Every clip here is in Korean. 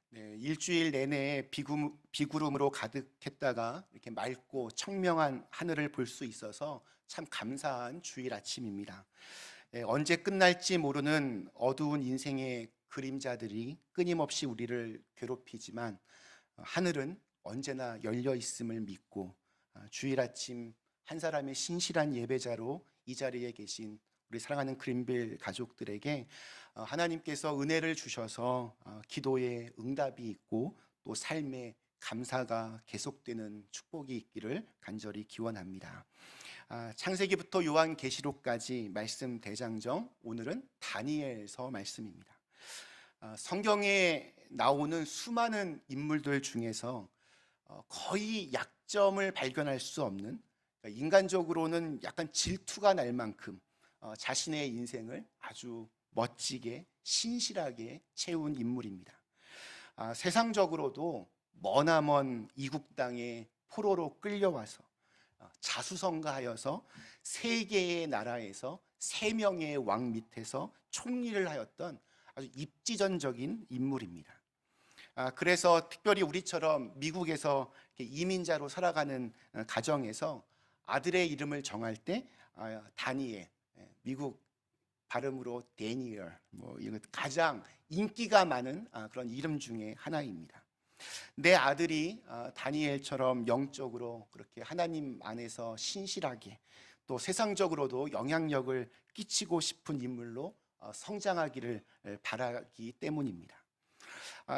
네, 일주일 내내 비구름으로 가득했다가 이렇게 맑고 청명한 하늘을 볼 수 있어서 참 감사한 주일 아침입니다. 네, 언제 끝날지 모르는 어두운 인생의 그림자들이 끊임없이 우리를 괴롭히지만 하늘은 언제나 열려 있음을 믿고 주일 아침 한 사람의 신실한 예배자로 이 자리에 계신 우리 사랑하는 그린빌 가족들에게 하나님께서 은혜를 주셔서 기도에 응답이 있고 또 삶에 감사가 계속되는 축복이 있기를 간절히 기원합니다. 창세기부터 요한계시록까지 말씀 대장정, 오늘은 다니엘서 말씀입니다. 성경에 나오는 수많은 인물들 중에서 거의 약점을 발견할 수 없는, 그러니까 인간적으로는 약간 질투가 날 만큼 자신의 인생을 아주 멋지게 신실하게 채운 인물입니다. 세상적으로도 머나먼 이국 땅에 포로로 끌려와서 자수성가하여서 세 개의 나라에서 세 명의 왕 밑에서 총리를 하였던 아주 입지전적인 인물입니다. 그래서 특별히 우리처럼 미국에서 이민자로 살아가는 가정에서 아들의 이름을 정할 때 다니엘, 미국 발음으로 데니얼, 이거 가장 인기가 많은 그런 이름 중에 하나입니다. 내 아들이 다니엘처럼 영적으로 그렇게 하나님 안에서 신실하게 또 세상적으로도 영향력을 끼치고 싶은 인물로 성장하기를 바라기 때문입니다.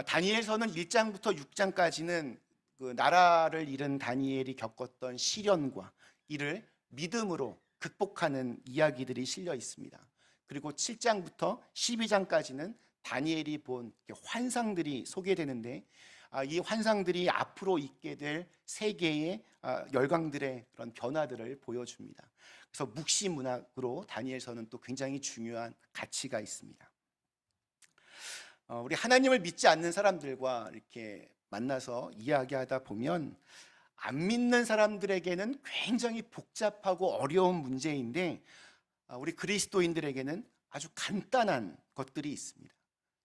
다니엘서는 1장부터 6장까지는 그 나라를 잃은 다니엘이 겪었던 시련과 이를 믿음으로 극복하는 이야기들이 실려 있습니다. 그리고 7장부터 12장까지는 다니엘이 본 환상들이 소개되는데 이 환상들이 앞으로 있게 될 세계의 열강들의 그런 변화들을 보여줍니다. 그래서 묵시 문학으로 다니엘서는 또 굉장히 중요한 가치가 있습니다. 우리 하나님을 믿지 않는 사람들과 이렇게 만나서 이야기하다 보면 안 믿는 사람들에게는 굉장히 복잡하고 어려운 문제인데 우리 그리스도인들에게는 아주 간단한 것들이 있습니다.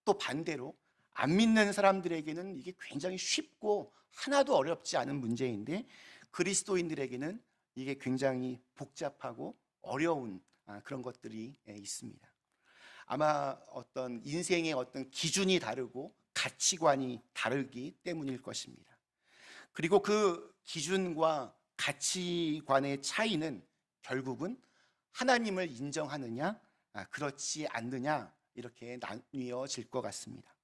또 반대로 안 믿는 사람들에게는 이게 굉장히 쉽고 하나도 어렵지 않은 문제인데 그리스도인들에게는 이게 굉장히 복잡하고 어려운 그런 것들이 있습니다. 아마 어떤 인생의 어떤 기준이 다르고 가치관이 다르기 때문일 것입니다. 그리고 그 기준과 가치관의 차이는 결국은 하나님을 인정하느냐, 그렇지 않느냐 이렇게 나뉘어질 것 같습니다.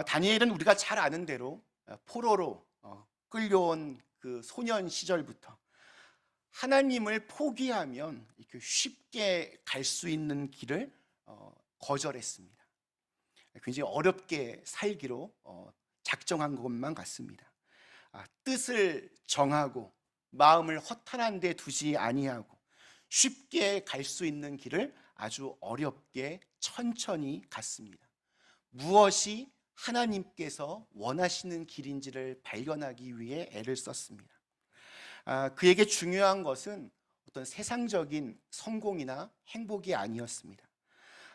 다니엘은 우리가 잘 아는 대로 포로로 끌려온 그 소년 시절부터 하나님을 포기하면 이렇게 쉽게 갈 수 있는 길을 거절했습니다. 굉장히 어렵게 살기로 작정한 것만 같습니다. 뜻을 정하고 마음을 허탄한 데 두지 아니하고 쉽게 갈 수 있는 길을 아주 어렵게 천천히 갔습니다. 무엇이 하나님께서 원하시는 길인지를 발견하기 위해 애를 썼습니다. 그에게 중요한 것은 어떤 세상적인 성공이나 행복이 아니었습니다.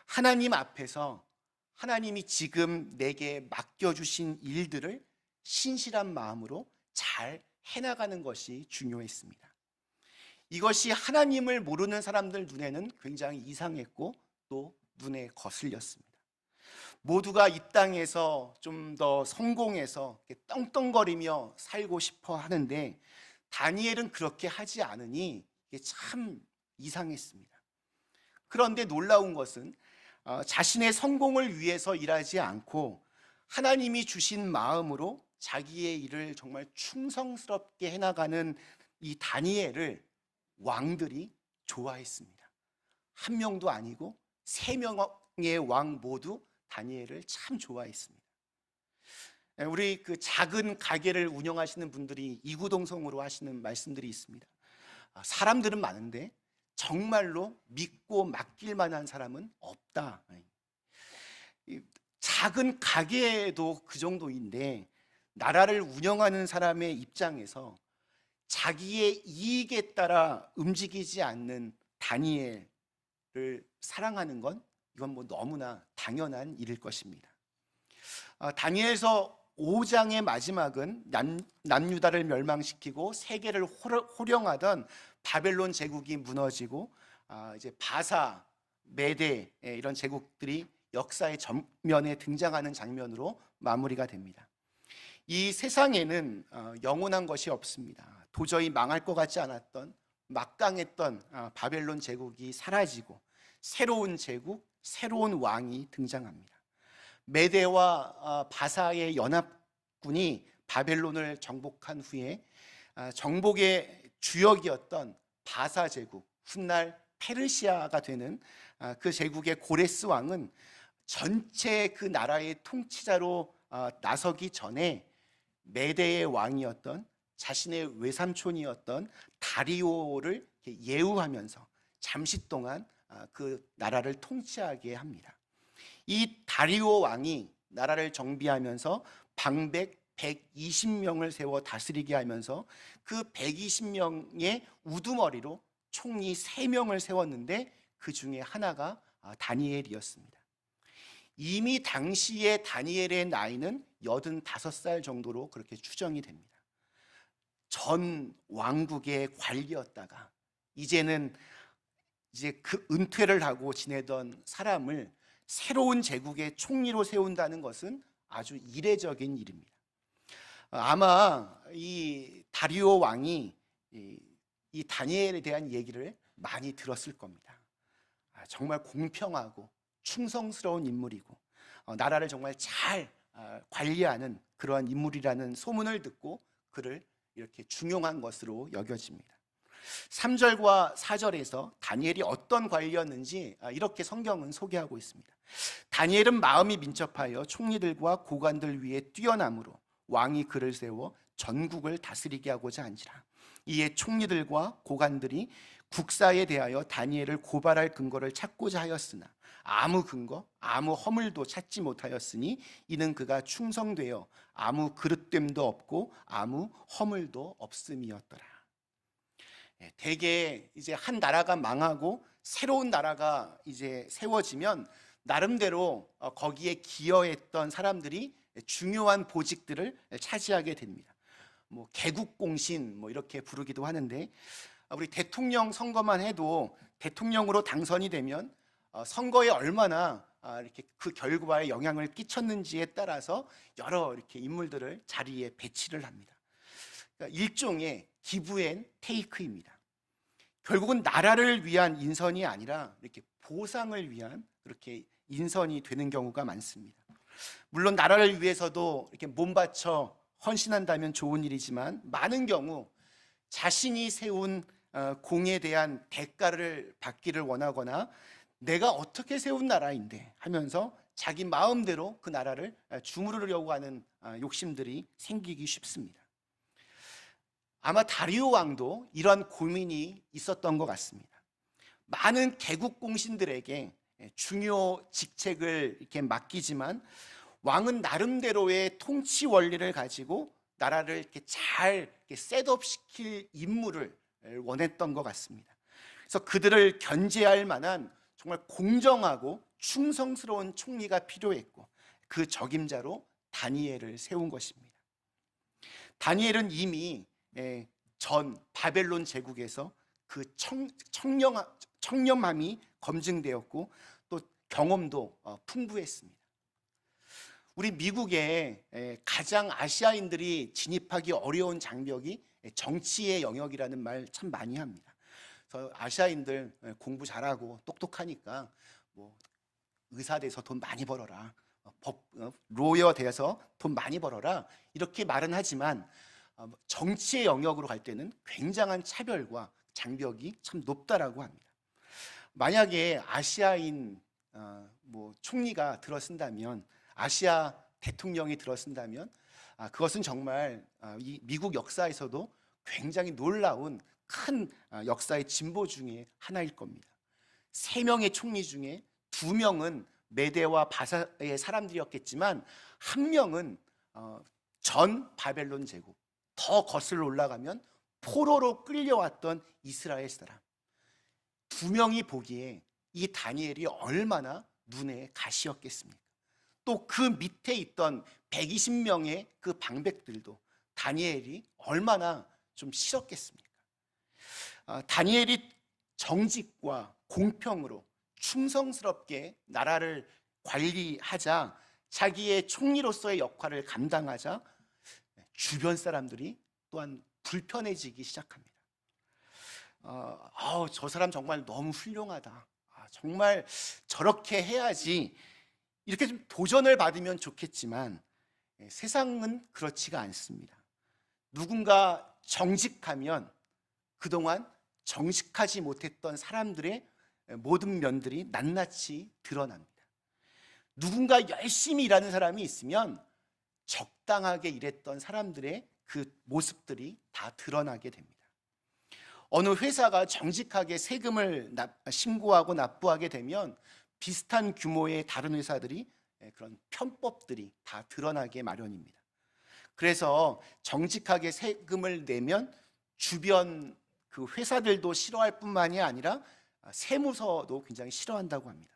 하나님 앞에서 하나님이 지금 내게 맡겨주신 일들을 신실한 마음으로 잘 해나가는 것이 중요했습니다. 이것이 하나님을 모르는 사람들 눈에는 굉장히 이상했고 또 눈에 거슬렸습니다. 모두가 이 땅에서 좀 더 성공해서 떵떵거리며 살고 싶어 하는데 다니엘은 그렇게 하지 않으니 이게 참 이상했습니다. 그런데 놀라운 것은 자신의 성공을 위해서 일하지 않고 하나님이 주신 마음으로 자기의 일을 정말 충성스럽게 해나가는 이 다니엘을 왕들이 좋아했습니다. 한 명도 아니고 세 명의 왕 모두 다니엘을 참 좋아했습니다. 우리 그 작은 가게를 운영하시는 분들이 이구동성으로 하시는 말씀들이 있습니다. 사람들은 많은데 정말로 믿고 맡길 만한 사람은 없다. 작은 가게도 그 정도인데 나라를 운영하는 사람의 입장에서 자기의 이익에 따라 움직이지 않는 다니엘을 사랑하는 건 이건 너무나 당연한 일일 것입니다. 다니엘서 5장의 마지막은 남유다를 멸망시키고 세계를 호령하던 바벨론 제국이 무너지고 이제 바사, 메대 이런 제국들이 역사의 전면에 등장하는 장면으로 마무리가 됩니다. 이 세상에는 영원한 것이 없습니다. 도저히 망할 것 같지 않았던 막강했던 바벨론 제국이 사라지고 새로운 제국, 새로운 왕이 등장합니다. 메대와 바사의 연합군이 바벨론을 정복한 후에 정복의 주역이었던 바사 제국, 훗날 페르시아가 되는 그 제국의 고레스 왕은 전체 그 나라의 통치자로 나서기 전에 메대의 왕이었던 자신의 외삼촌이었던 다리오를 예우하면서 잠시 동안 그 나라를 통치하게 합니다. 이 다리오 왕이 나라를 정비하면서 방백 120명을 세워 다스리게 하면서 그 120명의 우두머리로 총리 3명을 세웠는데 그 중에 하나가 다니엘이었습니다. 이미 당시에 다니엘의 나이는 85살 정도로 그렇게 추정이 됩니다. 전 왕국의 관리였다가 이제는 이제 그 은퇴를 하고 지내던 사람을 새로운 제국의 총리로 세운다는 것은 아주 이례적인 일입니다. 아마 이 다리오 왕이 이 다니엘에 대한 얘기를 많이 들었을 겁니다. 정말 공평하고 충성스러운 인물이고 나라를 정말 잘 관리하는 그러한 인물이라는 소문을 듣고 그를 이렇게 중용한 것으로 여겨집니다. 3절과 4절에서 다니엘이 어떤 관리였는지 이렇게 성경은 소개하고 있습니다. 다니엘은 마음이 민첩하여 총리들과 고관들 위에 뛰어남으로 왕이 그를 세워 전국을 다스리게 하고자 한지라. 이에 총리들과 고관들이 국사에 대하여 다니엘을 고발할 근거를 찾고자 하였으나 아무 근거, 아무 허물도 찾지 못하였으니 이는 그가 충성되어 아무 그릇됨도 없고 아무 허물도 없음이었더라. 대개 이제 한 나라가 망하고 새로운 나라가 이제 세워지면 나름대로 거기에 기여했던 사람들이 중요한 보직들을 차지하게 됩니다. 뭐 개국공신 뭐 이렇게 부르기도 하는데 우리 대통령 선거만 해도 대통령으로 당선이 되면 선거에 얼마나 이렇게 그 결과에 영향을 끼쳤는지에 따라서 여러 이렇게 인물들을 자리에 배치를 합니다. 그러니까 일종의 기브 앤 테이크입니다. 결국은 나라를 위한 인선이 아니라 이렇게 보상을 위한 그렇게 인선이 되는 경우가 많습니다. 물론 나라를 위해서도 이렇게 몸 바쳐 헌신한다면 좋은 일이지만 많은 경우 자신이 세운 공에 대한 대가를 받기를 원하거나 내가 어떻게 세운 나라인데 하면서 자기 마음대로 그 나라를 주무르려고 하는 욕심들이 생기기 쉽습니다. 아마 다리오 왕도 이런 고민이 있었던 것 같습니다. 많은 개국 공신들에게 중요 직책을 이렇게 맡기지만 왕은 나름대로의 통치 원리를 가지고 나라를 이렇게 잘 셋업시킬 인물을 원했던 것 같습니다. 그래서 그들을 견제할 만한 정말 공정하고 충성스러운 총리가 필요했고 그 적임자로 다니엘을 세운 것입니다. 다니엘은 이미 전 바벨론 제국에서 그 청렴함이 검증되었고 또 경험도 풍부했습니다. 우리 미국에 가장 아시아인들이 진입하기 어려운 장벽이 정치의 영역이라는 말 참 많이 합니다. 그래서 아시아인들 공부 잘하고 똑똑하니까 뭐 의사 돼서 돈 많이 벌어라, 로여 돼서 돈 많이 벌어라 이렇게 말은 하지만 정치의 영역으로 갈 때는 굉장한 차별과 장벽이 참 높다라고 합니다. 만약에 아시아인 뭐 총리가 들어선다면, 아시아 대통령이 들어선다면 그것은 정말 이 미국 역사에서도 굉장히 놀라운 큰 역사의 진보 중에 하나일 겁니다. 3명의 총리 중에 2명은 메대와 바사의 사람들이었겠지만 1명은 전 바벨론 제국, 더 거슬러 올라가면 포로로 끌려왔던 이스라엘 사람. 2명이 보기에 이 다니엘이 얼마나 눈에 가시였겠습니까? 또 그 밑에 있던 120명의 그 방백들도 다니엘이 얼마나 좀 싫었겠습니까? 다니엘이 정직과 공평으로 충성스럽게 나라를 관리하자, 자기의 총리로서의 역할을 감당하자 주변 사람들이 또한 불편해지기 시작합니다. 저 사람 정말 너무 훌륭하다. 정말 저렇게 해야지. 이렇게 좀 도전을 받으면 좋겠지만 세상은 그렇지가 않습니다. 누군가 정직하면 그동안 정직하지 못했던 사람들의 모든 면들이 낱낱이 드러납니다. 누군가 열심히 일하는 사람이 있으면 적당하게 일했던 사람들의 그 모습들이 다 드러나게 됩니다. 어느 회사가 정직하게 세금을 신고하고 납부하게 되면 비슷한 규모의 다른 회사들이 그런 편법들이 다 드러나게 마련입니다. 그래서 정직하게 세금을 내면 주변 그 회사들도 싫어할 뿐만이 아니라 세무서도 굉장히 싫어한다고 합니다.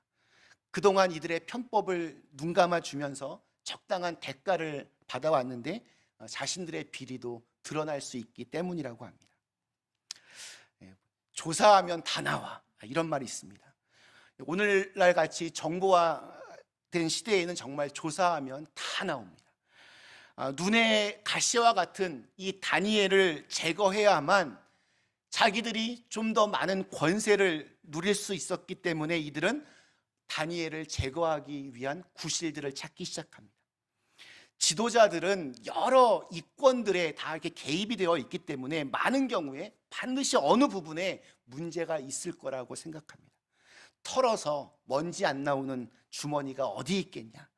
그동안 이들의 편법을 눈감아 주면서 적당한 대가를 받아왔는데 자신들의 비리도 드러날 수 있기 때문이라고 합니다. 조사하면 다 나와, 이런 말이 있습니다. 오늘날 같이 정보화된 시대에는 정말 조사하면 다 나옵니다. 눈의 가시와 같은 이 다니엘을 제거해야만 자기들이 좀 더 많은 권세를 누릴 수 있었기 때문에 이들은 다니엘을 제거하기 위한 구실들을 찾기 시작합니다. 지도자들은 여러 이권들에 다 이렇게 개입이 되어 있기 때문에 많은 경우에 반드시 어느 부분에 문제가 있을 거라고 생각합니다. 털어서 먼지 안 나오는 주머니가 어디 있겠냐?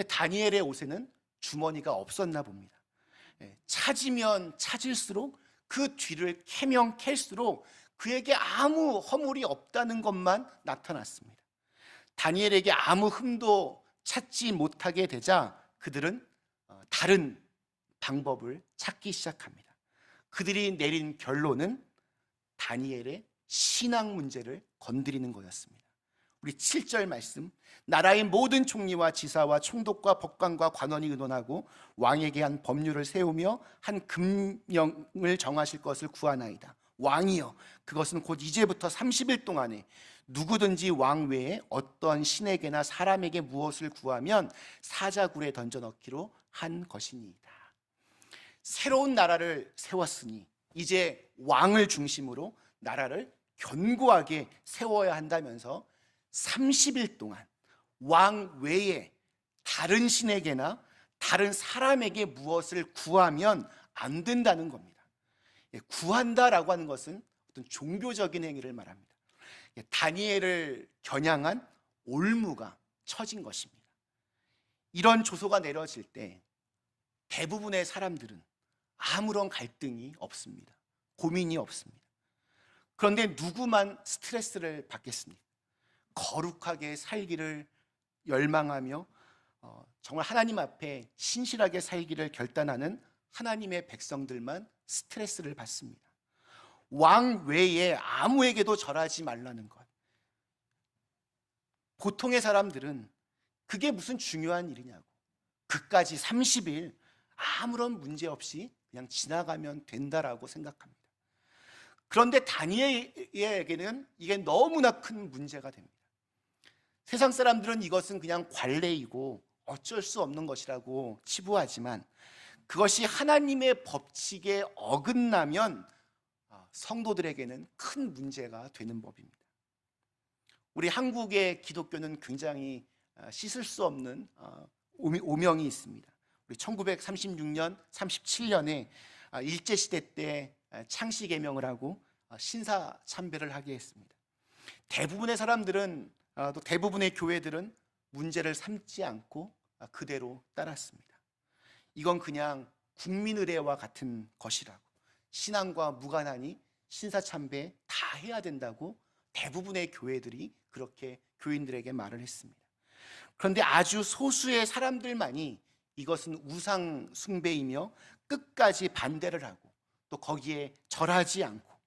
다니엘의 옷에는 주머니가 없었나 봅니다. 찾으면 찾을수록 그 뒤를 캐면 캘수록 그에게 아무 허물이 없다는 것만 나타났습니다. 다니엘에게 아무 흠도 찾지 못하게 되자 그들은 다른 방법을 찾기 시작합니다. 그들이 내린 결론은 다니엘의 신앙 문제를 건드리는 거였습니다. 우리 7절 말씀, 나라의 모든 총리와 지사와 총독과 법관과 관원이 의논하고 왕에게 한 법률을 세우며 한 금령을 정하실 것을 구하나이다. 왕이여, 그것은 곧 이제부터 30일 동안에 누구든지 왕 외에 어떤 신에게나 사람에게 무엇을 구하면 사자굴에 던져 넣기로 한 것이니이다. 새로운 나라를 세웠으니 이제 왕을 중심으로 나라를 견고하게 세워야 한다면서 30일 동안 왕 외에 다른 신에게나 다른 사람에게 무엇을 구하면 안 된다는 겁니다. 구한다라고 하는 것은 어떤 종교적인 행위를 말합니다. 다니엘을 겨냥한 올무가 쳐진 것입니다. 이런 조소가 내려질 때 대부분의 사람들은 아무런 갈등이 없습니다. 고민이 없습니다. 그런데 누구만 스트레스를 받겠습니까? 거룩하게 살기를 열망하며 정말 하나님 앞에 신실하게 살기를 결단하는 하나님의 백성들만 스트레스를 받습니다. 왕 외에 아무에게도 절하지 말라는 것. 보통의 사람들은 그게 무슨 중요한 일이냐고, 그까지 30일 아무런 문제 없이 그냥 지나가면 된다라고 생각합니다. 그런데 다니엘에게는 이게 너무나 큰 문제가 됩니다. 세상 사람들은 이것은 그냥 관례이고 어쩔 수 없는 것이라고 치부하지만 그것이 하나님의 법칙에 어긋나면 성도들에게는 큰 문제가 되는 법입니다. 우리 한국의 기독교는 굉장히 씻을 수 없는 오명이 있습니다. 우리 1936년, 37년에 일제시대 때 창씨개명을 하고 신사참배를 하게 했습니다. 대부분의 사람들은 또 대부분의 교회들은 문제를 삼지 않고 그대로 따랐습니다. 이건 그냥 국민의례와 같은 것이라고, 신앙과 무관하니 신사참배 다 해야 된다고 대부분의 교회들이 그렇게 교인들에게 말을 했습니다. 그런데 아주 소수의 사람들만이 이것은 우상 숭배이며 끝까지 반대를 하고 또 거기에 절하지 않고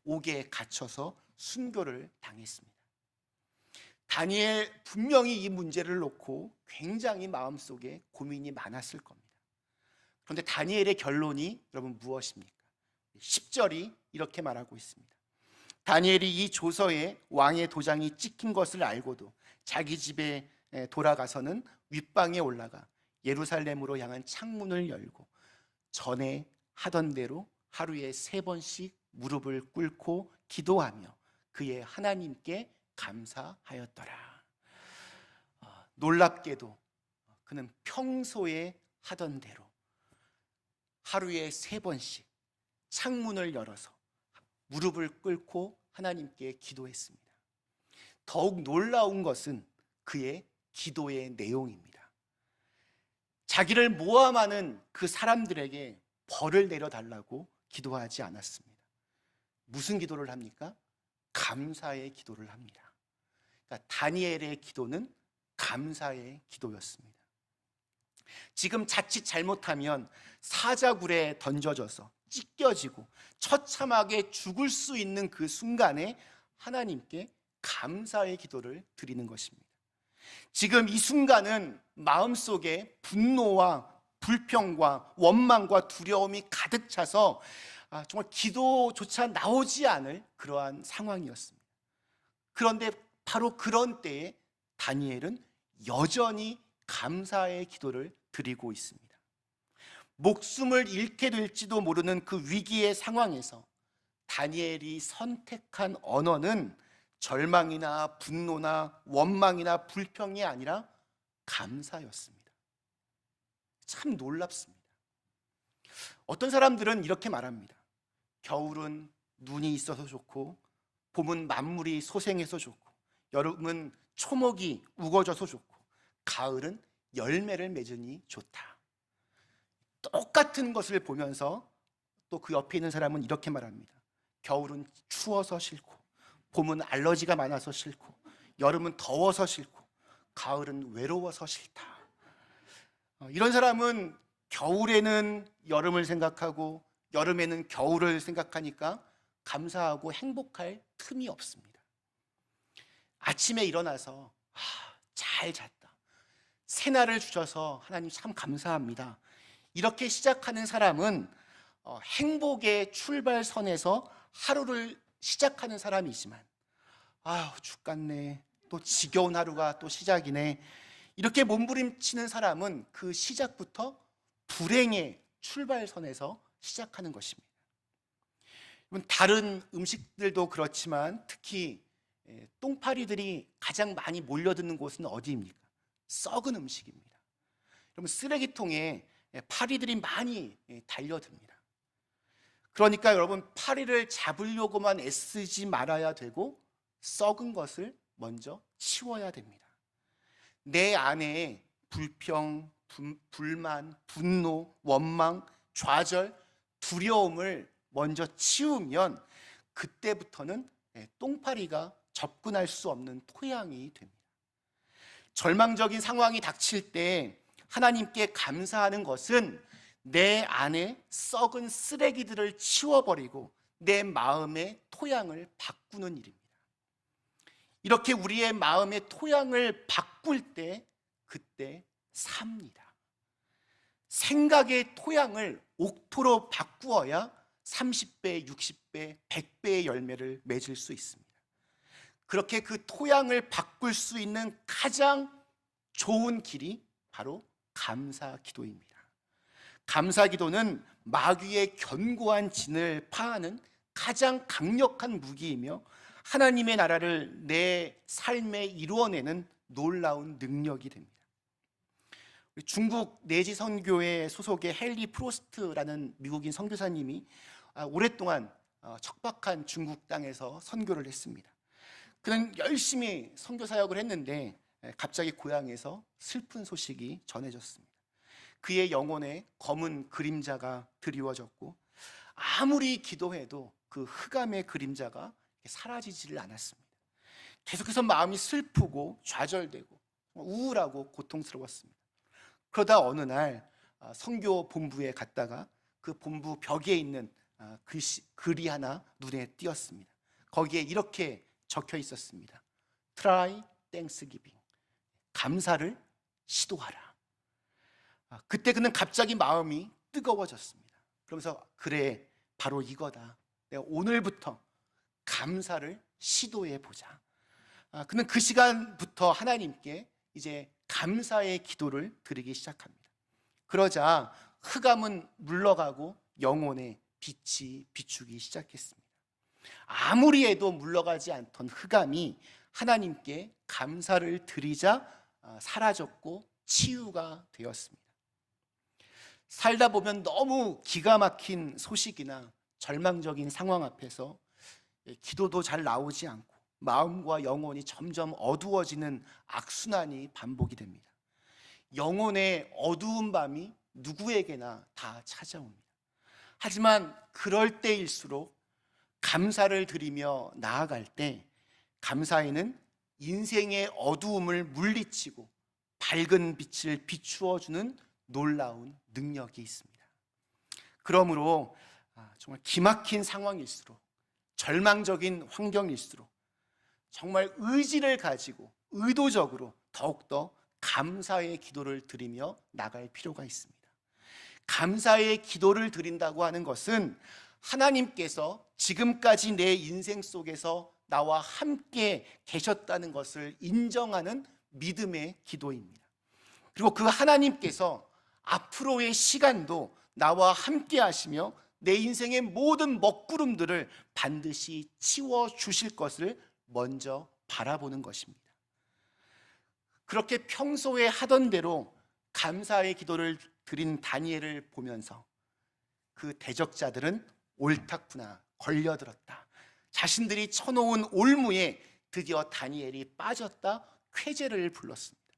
옥에 갇혀서 순교를 당했습니다. 다니엘 분명히 이 문제를 놓고 굉장히 마음속에 고민이 많았을 겁니다. 그런데 다니엘의 결론이 여러분 무엇입니까? 10절이 이렇게 말하고 있습니다. 다니엘이 이 조서에 왕의 도장이 찍힌 것을 알고도 자기 집에 돌아가서는 윗방에 올라가 예루살렘으로 향한 창문을 열고 전에 하던 대로 하루에 3번씩 무릎을 꿇고 기도하며 그의 하나님께 감사하였더라. 놀랍게도 그는 평소에 하던 대로 하루에 3번씩 창문을 열어서 무릎을 꿇고 하나님께 기도했습니다. 더욱 놀라운 것은 그의 기도의 내용입니다. 자기를 모함하는 그 사람들에게 벌을 내려달라고 기도하지 않았습니다. 무슨 기도를 합니까? 감사의 기도를 합니다. 그러니까 다니엘의 기도는 감사의 기도였습니다. 지금 자칫 잘못하면 사자굴에 던져져서 찢겨지고 처참하게 죽을 수 있는 그 순간에 하나님께 감사의 기도를 드리는 것입니다. 지금 이 순간은 마음속에 분노와 불평과 원망과 두려움이 가득 차서 정말 기도조차 나오지 않을 그러한 상황이었습니다. 그런데 바로 그런 때에 다니엘은 여전히 감사의 기도를 드리고 있습니다. 목숨을 잃게 될지도 모르는 그 위기의 상황에서 다니엘이 선택한 언어는 절망이나 분노나 원망이나 불평이 아니라 감사였습니다. 참 놀랍습니다. 어떤 사람들은 이렇게 말합니다. 겨울은 눈이 있어서 좋고, 봄은 만물이 소생해서 좋고, 여름은 초목이 우거져서 좋고, 가을은 열매를 맺으니 좋다. 똑같은 것을 보면서 또 그 옆에 있는 사람은 이렇게 말합니다. 겨울은 추워서 싫고, 봄은 알러지가 많아서 싫고, 여름은 더워서 싫고, 가을은 외로워서 싫다. 이런 사람은 겨울에는 여름을 생각하고 여름에는 겨울을 생각하니까 감사하고 행복할 틈이 없습니다. 아침에 일어나서 잘 잤다, 새날을 주셔서 하나님 참 감사합니다, 이렇게 시작하는 사람은 행복의 출발선에서 하루를 시작하는 사람이지만 죽겠네, 또 지겨운 하루가 또 시작이네, 이렇게 몸부림치는 사람은 그 시작부터 불행의 출발선에서 시작하는 것입니다. 다른 음식들도 그렇지만 특히 똥파리들이 가장 많이 몰려드는 곳은 어디입니까? 썩은 음식입니다. 여러분, 쓰레기통에 파리들이 많이 달려듭니다. 그러니까 여러분, 파리를 잡으려고만 애쓰지 말아야 되고 썩은 것을 먼저 치워야 됩니다. 내 안에 불평, 불만, 분노, 원망, 좌절, 두려움을 먼저 치우면 그때부터는 똥파리가 접근할 수 없는 토양이 됩니다. 절망적인 상황이 닥칠 때 하나님께 감사하는 것은 내 안에 썩은 쓰레기들을 치워버리고 내 마음의 토양을 바꾸는 일입니다. 이렇게 우리의 마음의 토양을 바꿀 때 그때 삽니다. 생각의 토양을 옥토로 바꾸어야 30배, 60배, 100배의 열매를 맺을 수 있습니다. 그렇게 그 토양을 바꿀 수 있는 가장 좋은 길이 바로 감사 기도입니다. 감사 기도는 마귀의 견고한 진을 파하는 가장 강력한 무기이며 하나님의 나라를 내 삶에 이루어내는 놀라운 능력이 됩니다. 중국 내지 선교회 소속의 헨리 프로스트라는 미국인 선교사님이 오랫동안 척박한 중국 땅에서 선교를 했습니다. 그는 열심히 선교 사역을 했는데 갑자기 고향에서 슬픈 소식이 전해졌습니다. 그의 영혼에 검은 그림자가 드리워졌고 아무리 기도해도 그 흑암의 그림자가 사라지지를 않았습니다. 계속해서 마음이 슬프고 좌절되고 우울하고 고통스러웠습니다. 그러다 어느 날 선교 본부에 갔다가 그 본부 벽에 있는 글이 하나 눈에 띄었습니다. 거기에 이렇게 적혀 있었습니다. Try 땡스기빙. 감사를 시도하라. 그때 그는 갑자기 마음이 뜨거워졌습니다. 그러면서 그래, 바로 이거다. 내가 오늘부터 감사를 시도해 보자. 그는 그 시간부터 하나님께 이제 감사의 기도를 드리기 시작합니다. 그러자 흑암은 물러가고 영혼의 빛이 비추기 시작했습니다. 아무리 해도 물러가지 않던 흑암이 하나님께 감사를 드리자 사라졌고 치유가 되었습니다. 살다 보면 너무 기가 막힌 소식이나 절망적인 상황 앞에서 기도도 잘 나오지 않고 마음과 영혼이 점점 어두워지는 악순환이 반복이 됩니다. 영혼의 어두운 밤이 누구에게나 다 찾아옵니다. 하지만 그럴 때일수록 감사를 드리며 나아갈 때 감사에는 인생의 어두움을 물리치고 밝은 빛을 비추어주는 놀라운 능력이 있습니다. 그러므로 정말 기막힌 상황일수록, 절망적인 환경일수록 정말 의지를 가지고 의도적으로 더욱더 감사의 기도를 드리며 나갈 필요가 있습니다. 감사의 기도를 드린다고 하는 것은 하나님께서 지금까지 내 인생 속에서 나와 함께 계셨다는 것을 인정하는 믿음의 기도입니다. 그리고 그 하나님께서 앞으로의 시간도 나와 함께 하시며 내 인생의 모든 먹구름들을 반드시 치워주실 것을 먼저 바라보는 것입니다. 그렇게 평소에 하던 대로 감사의 기도를 드린 다니엘을 보면서 그 대적자들은 옳다구나, 걸려들었다, 자신들이 쳐놓은 올무에 드디어 다니엘이 빠졌다, 쾌재를 불렀습니다.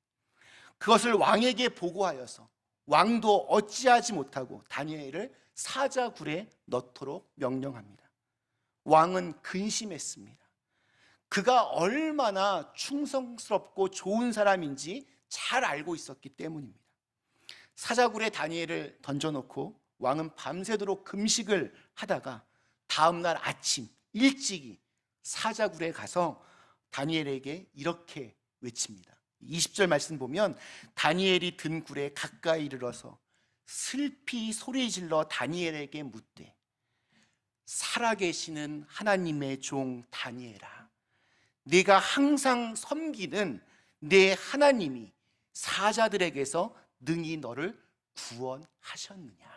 그것을 왕에게 보고하여서 왕도 어찌하지 못하고 다니엘을 사자굴에 넣도록 명령합니다. 왕은 근심했습니다. 그가 얼마나 충성스럽고 좋은 사람인지 잘 알고 있었기 때문입니다. 사자굴에 다니엘을 던져놓고 왕은 밤새도록 금식을 하다가 다음날 아침 일찍이 사자굴에 가서 다니엘에게 이렇게 외칩니다. 20절 말씀 보면 다니엘이 든 굴에 가까이 이르러서 슬피 소리질러 다니엘에게 묻되 살아계시는 하나님의 종 다니엘아, 네가 항상 섬기는 내 하나님이 사자들에게서 능히 너를 구원하셨느냐.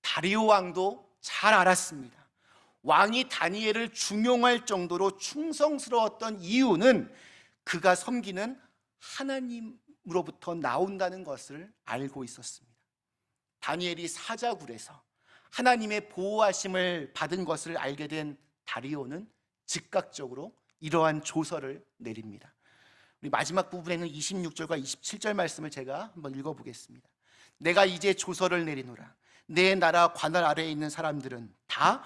다리오 왕도 잘 알았습니다. 왕이 다니엘을 중용할 정도로 충성스러웠던 이유는 그가 섬기는 하나님으로부터 나온다는 것을 알고 있었습니다. 다니엘이 사자굴에서 하나님의 보호하심을 받은 것을 알게 된 다리오는 즉각적으로 이러한 조서를 내립니다. 우리 마지막 부분에는 26절과 27절 말씀을 제가 한번 읽어보겠습니다. 내가 이제 조서를 내리노라. 내 나라 관할 아래에 있는 사람들은 다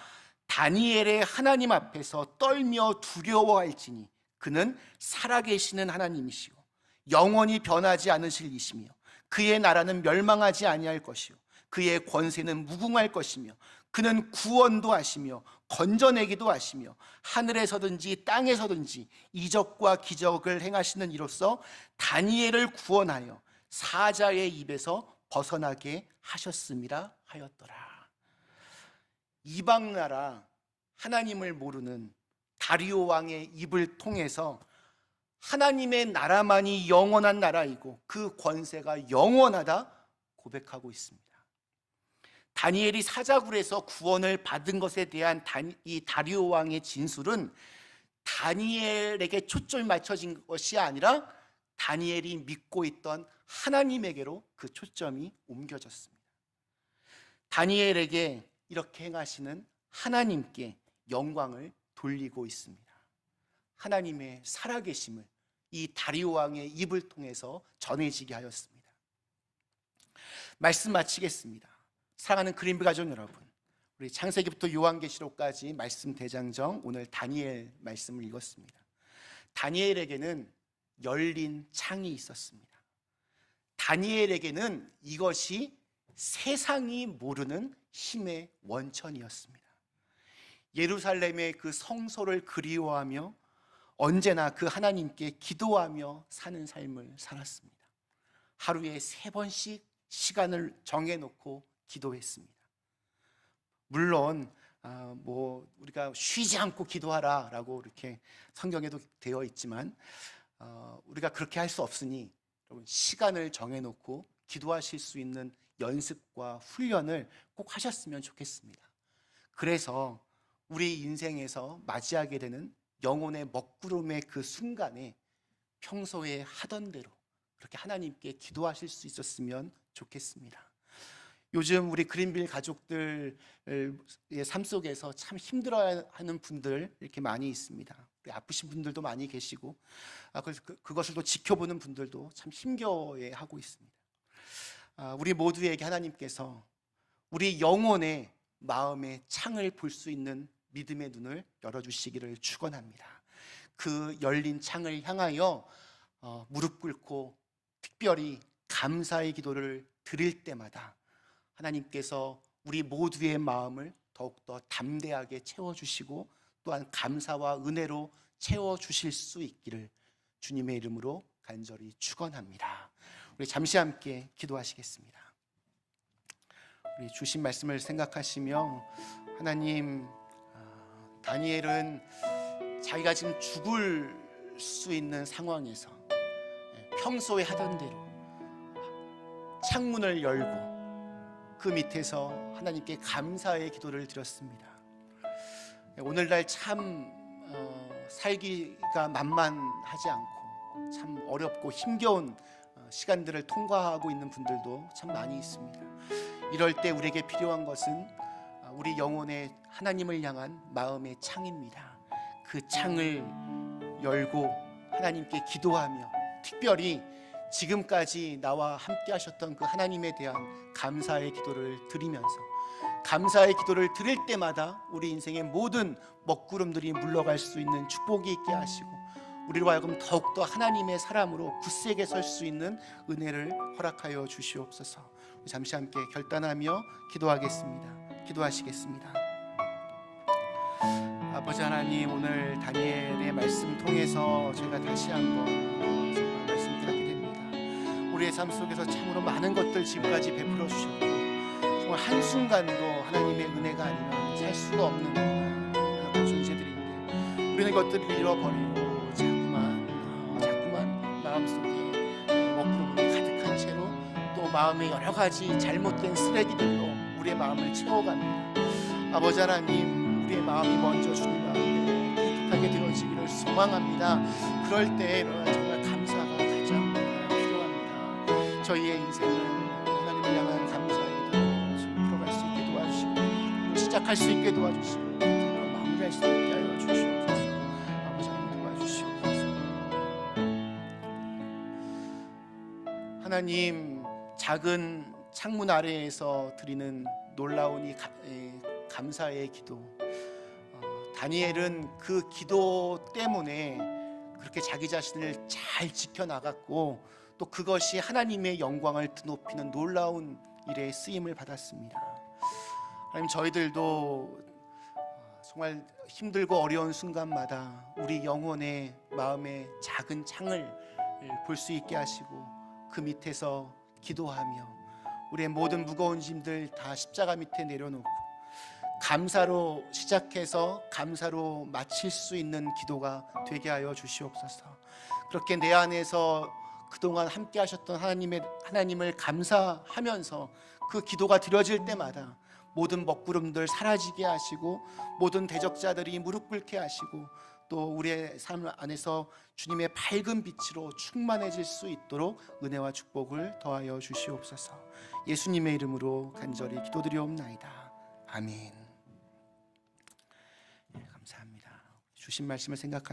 다니엘의 하나님 앞에서 떨며 두려워할지니 그는 살아계시는 하나님이시오 영원히 변하지 않으실 이시며 그의 나라는 멸망하지 아니할 것이요 그의 권세는 무궁할 것이며 그는 구원도 하시며 건져내기도 하시며 하늘에서든지 땅에서든지 이적과 기적을 행하시는 이로써 다니엘을 구원하여 사자의 입에서 벗어나게 하셨음이라 하였더라. 이방 나라 하나님을 모르는 다리오 왕의 입을 통해서 하나님의 나라만이 영원한 나라이고 그 권세가 영원하다 고백하고 있습니다. 다니엘이 사자굴에서 구원을 받은 것에 대한 이 다리오 왕의 진술은 다니엘에게 초점이 맞춰진 것이 아니라 다니엘이 믿고 있던 하나님에게로 그 초점이 옮겨졌습니다. 다니엘에게 이렇게 행하시는 하나님께 영광을 돌리고 있습니다. 하나님의 살아계심을 이 다리오 왕의 입을 통해서 전해지게 하였습니다. 말씀 마치겠습니다. 사랑하는 그린비 가족 여러분, 우리 창세기부터 요한계시록까지 말씀 대장정 오늘 다니엘 말씀을 읽었습니다. 다니엘에게는 열린 창이 있었습니다. 다니엘에게는 이것이 세상이 모르는 힘의 원천이었습니다. 예루살렘의 그 성소를 그리워하며 언제나 그 하나님께 기도하며 사는 삶을 살았습니다. 하루에 3번씩 시간을 정해놓고 기도했습니다. 물론 우리가 쉬지 않고 기도하라라고 이렇게 성경에도 되어 있지만 우리가 그렇게 할 수 없으니 여러분, 시간을 정해놓고 기도하실 수 있는 연습과 훈련을 꼭 하셨으면 좋겠습니다. 그래서 우리 인생에서 맞이하게 되는 영혼의 먹구름의 그 순간에 평소에 하던 대로 그렇게 하나님께 기도하실 수 있었으면 좋겠습니다. 요즘 우리 그린빌 가족들의 삶 속에서 참 힘들어하는 분들 이렇게 많이 있습니다. 아프신 분들도 많이 계시고 그것을 또 지켜보는 분들도 참 힘겨워하고 있습니다. 우리 모두에게 하나님께서 우리 영혼의 마음의 창을 볼 수 있는 믿음의 눈을 열어주시기를 축원합니다. 그 열린 창을 향하여 무릎 꿇고 특별히 감사의 기도를 드릴 때마다 하나님께서 우리 모두의 마음을 더욱더 담대하게 채워주시고 또한 감사와 은혜로 채워주실 수 있기를 주님의 이름으로 간절히 축원합니다. 우리 잠시 함께 기도하시겠습니다. 우리 주신 말씀을 생각하시며 하나님, 다니엘은 자기가 지금 죽을 수 있는 상황에서 평소에 하던 대로 창문을 열고 그 밑에서 하나님께 감사의 기도를 드렸습니다. 오늘날 참 살기가 만만하지 않고 참 어렵고 힘겨운 시간들을 통과하고 있는 분들도 참 많이 있습니다. 이럴 때 우리에게 필요한 것은 우리 영혼의 하나님을 향한 마음의 창입니다. 그 창을 열고 하나님께 기도하며 특별히 지금까지 나와 함께 하셨던 그 하나님에 대한 감사의 기도를 드리면서 감사의 기도를 드릴 때마다 우리 인생의 모든 먹구름들이 물러갈 수 있는 축복이 있게 하시고 우리로 하여금 더욱더 하나님의 사람으로 굳세게 설 수 있는 은혜를 허락하여 주시옵소서. 잠시 함께 결단하며 기도하겠습니다. 기도하시겠습니다. 아버지 하나님, 오늘 다니엘의 말씀 통해서 저희가 다시 한번 정말 말씀 깨닫게 됩니다. 우리의 삶 속에서 참으로 많은 것들 지금까지 베풀어 주셨고 정말 한순간도 하나님의 은혜가 아니면 살 수가 없는 그런 존재들인데 우리는 것들을 잃어버리고 자꾸만 마음속에 먹구름이 가득한 채로 또 마음에 여러 가지 잘못된 쓰레기들로 우리의 마음을 채워갑니다. 아버지 하나님, 우리의 마음이 먼저 주님 앞에 깨끗하게 되어지기를 소망합니다. 그럴 때 정말 감사가 가장 필요합니다. 저희의 인생은 하나님을 향한 감사의 기도로 풀어갈 수 있게 도와주시고 시작할 수 있게 도와주시고 마무리할 수 있게 하여 주시옵소서. 아버지 하나님 도와주시옵소서. 하나님, 작은 창문 아래에서 드리는 놀라운 이 감사의 기도, 다니엘은 그 기도 때문에 그렇게 자기 자신을 잘 지켜나갔고 또 그것이 하나님의 영광을 드높이는 놀라운 일에 쓰임을 받았습니다. 하나님, 저희들도 정말 힘들고 어려운 순간마다 우리 영혼의 마음의 작은 창을 볼 수 있게 하시고 그 밑에서 기도하며 우리의 모든 무거운 짐들 다 십자가 밑에 내려놓고 감사로 시작해서 감사로 마칠 수 있는 기도가 되게 하여 주시옵소서. 그렇게 내 안에서 그동안 함께 하셨던 하나님을 감사하면서 그 기도가 드려질 때마다 모든 먹구름들 사라지게 하시고 모든 대적자들이 무릎 꿇게 하시고 또 우리의 삶 안에서 주님의 밝은 빛으로 충만해질 수 있도록 은혜와 축복을 더하여 주시옵소서. 예수님의 이름으로 간절히 기도드리옵나이다. 아멘. 감사합니다. 주신 말씀을 생각하며